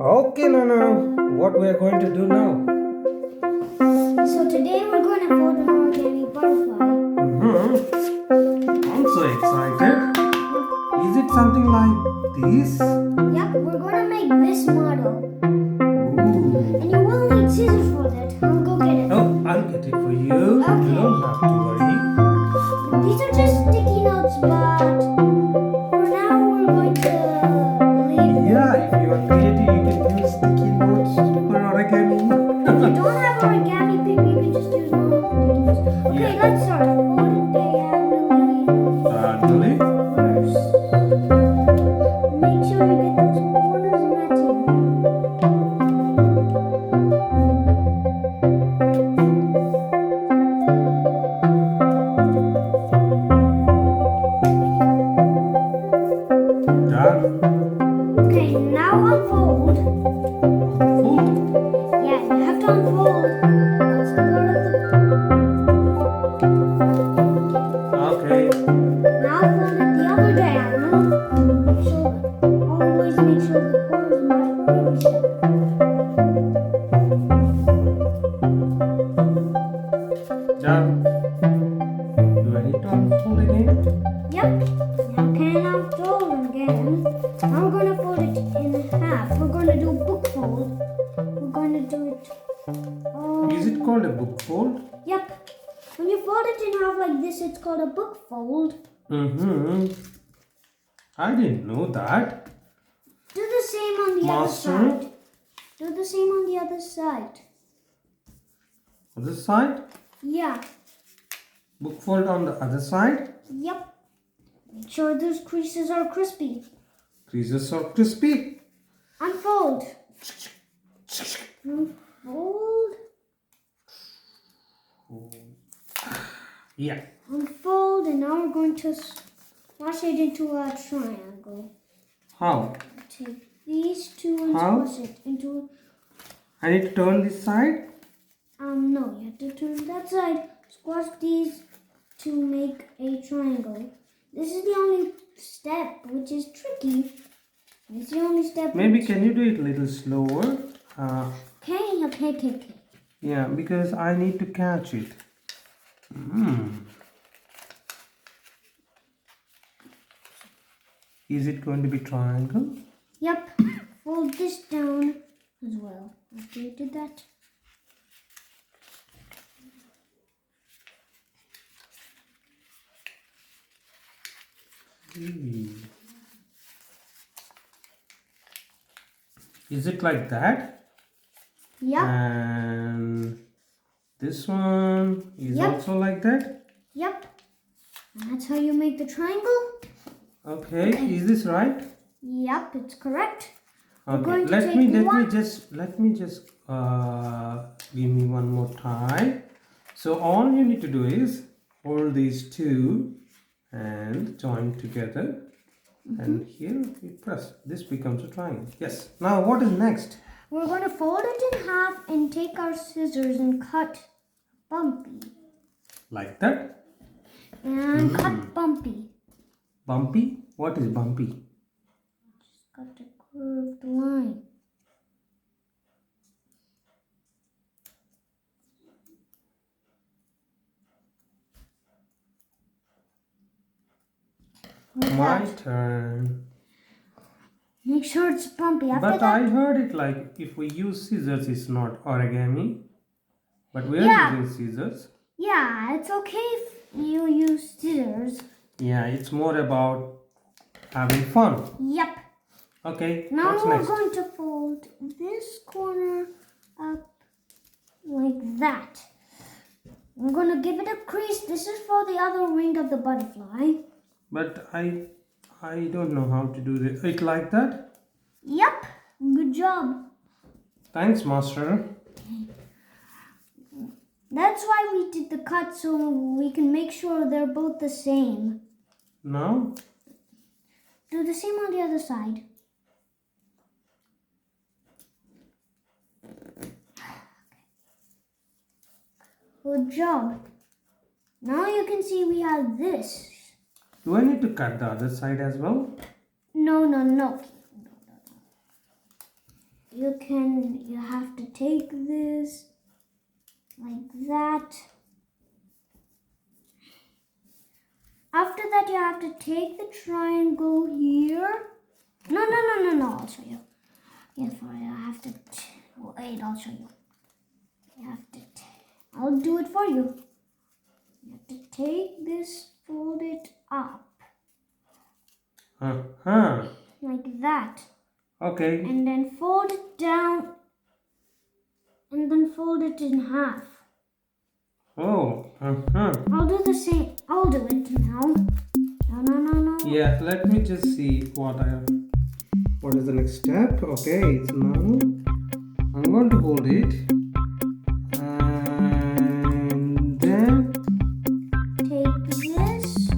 Okay, Nana, what we are going to do now? So today we're going to fold an origami butterfly. I'm so excited. Is it something like this? Yep, we're going to make this model. Ooh. And you will need scissors for that. I'll go get it. Oh, I'll get it for you. Okay. You don't have to worry. These are just sticky notes, but for now we're going to leave them. Yeah, if you are creative, you can use sticky notes for origami. If you don't have origami paper, you can just use normal sticky notes. Okay, Yeah. let's start. Fold it diagonally Diagonally. first. Make sure you get those corners matching. Done. Okay, now unfold. Full. Yeah, you have to unfold. That's the part of the. Okay. Now fold it the other diagonal. Always make sure the corners match for every step. Done. Do I need to unfold again? Yep. Now can unfold again. Now we're going to fold it in half. We're going to do book fold. We're going to do it. Is it called a book fold? Yep. When you fold it in half like this, it's called a book fold. I didn't know that. Do the same on the Master? other side. Do the same on the other side. Other side? Yeah. Book fold on the other side. Yep. Make sure those creases are crispy. Creases are crispy. Unfold. Unfold. Yeah. Unfold, and now we're going to smash it into a triangle. How? Take these two and How? smash it into. I need to turn this side. No, you have to turn that side. Squash these to make a triangle. This is the only step which is tricky. It's the only step. Maybe can you do it a little slower? Okay. Yeah, because I need to catch it. Is it going to be triangle? Yep. Fold this down as well. After you did that. Is it like that? Yep. And this one is Yep. also like that? Yep. That's how you make the triangle. Okay, is this right? Yep, it's correct. Okay, going to let take me one- just give me one more time. So all you need to do is hold these two and join together, and here we press. This becomes a triangle. Yes. Now what is next? We're going to fold it in half and take our scissors and cut bumpy. Like that? And cut bumpy. Bumpy? What is bumpy? Just cut a curved line. Like My that. turn. Make sure it's bumpy. After But that, I heard it like if we use scissors, it's not origami. But we are Yeah. using scissors. yeah, it's okay if you use scissors. Yeah, it's more about having fun. Yep. Okay, Now what's we're next? going to fold this corner up like that. We're going to give it a crease. This is for the other wing of the butterfly. But I don't know how to do this. It like that? Yep. Good job. Thanks, master. That's why we did the cut so we can make sure they're both the same. Now, Do the same on the other side. Good job. Now you can see we have this. do I need to cut the other side as well? No. you have to take this like that. After that, you have to take the triangle here. No, I'll show you. Yes, I have to. Wait, I'll show you. You have to. I'll do it for you. You have to take this, fold it up. Like that. Okay. And then fold it down. And then fold it in half. Oh. I'll do the same. I'll do it now. No. Yeah, let me just see what is the next step. Okay, it's now I'm going to hold it and then Take this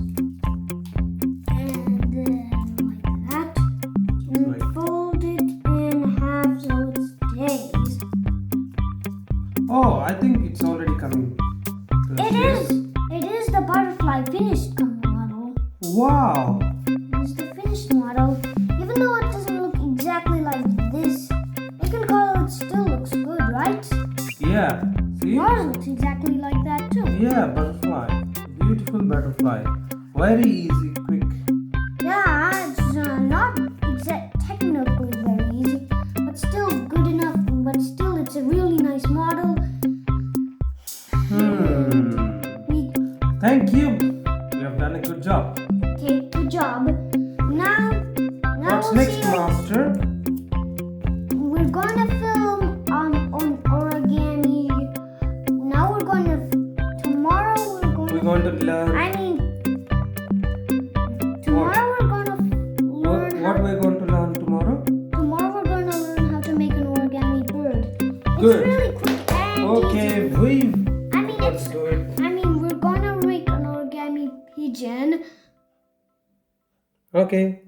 and then like that. And Right. fold it in half so it stays. oh, I think it's already coming. It is the butterfly finished model. Wow. It's the finished model. Even though it doesn't look exactly like this, you can call it still looks good, right? Yeah. See? Yours looks exactly like that too. Yeah, butterfly. Beautiful butterfly. Very easy, quick. Yeah, it's not technically very easy, but still good enough. But still, it's a really nice model. Thank you. You have done a good job. Okay, good job. Now What's we'll next, see. Master? We're gonna film on origami. Now tomorrow We're going to learn. I mean, tomorrow we're gonna learn. What we're going to learn tomorrow? Tomorrow we're gonna learn how to make an origami bird. Good. It's really quick and Okay, easy. let's do it. We're gonna make an origami pigeon. Okay.